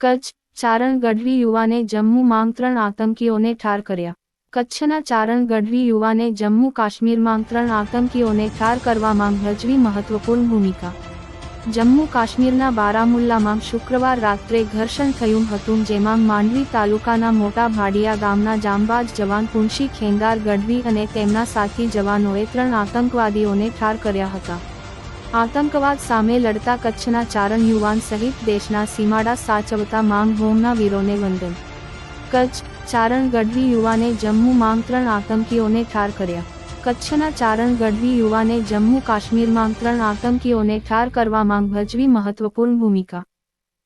કચ્છ ચારણ ગઢવી યુવાને જમ્મુ માંગ 3 આતંકીઓને ઠાર કર્યા। કચ્છના ચારણ ગઢવી યુવાને જમ્મુ કાશ્મીરમાં 3 આતંકીઓને ઠાર કરવામાં ભજવી મહત્વપૂર્ણ ભૂમિકા। જમ્મુ કાશ્મીરના બારામુલ્લામાં શુક્રવાર રાત્રે ઘર્ષણ થયું હતું, જેમાં માંડવી તાલુકાના મોટા ભાડિયા ગામના જાંબાજ જવાન પુંશી ખેંગાર ગઢવી અને તેમના સાથી જવાનોએ 3 આતંકવાદીઓને ઠાર કર્યા હતા। આતંકવાદ સામે લડતા કચ્છના ચારણ યુવાન સહિત દેશના સીમાડા સાચવતા માંગ ભૂમના વીરોને વંદન। કચ્છ ચારણ ગઢવી યુવાને જમ્મુ માંગ 3 આતંકીઓને ઠાર કર્યા। કચ્છના ચારણ ગઢવી યુવાને જમ્મુ કાશ્મીરમાં 3 આતંકીઓને ઠાર કરવામાં ભજવી મહત્વપૂર્ણ ભૂમિકા।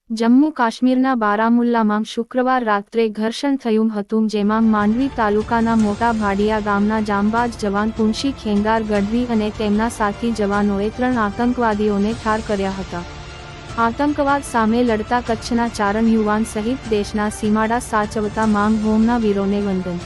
જમ્મુ કાશ્મીરના બારામુલ્લામાં શુક્રવાર રાત્રે ઘર્ષણ થયું હતું, જેમાં માંડવી તાલુકાના મોટા ભાડિયા ગામના જાંબાજ જવાન પુંશી ખેંગાર ગઢવી અને તેમના સાથી જવાનોએ 3 આતંકવાદીઓને ઠાર કર્યા હતા। આતંકવાદ સામે લડતા કચ્છના ચારણ યુવાન સહિત દેશના સીમાડા સાચવતા માંગ ભૂમના વીરોને વંદન।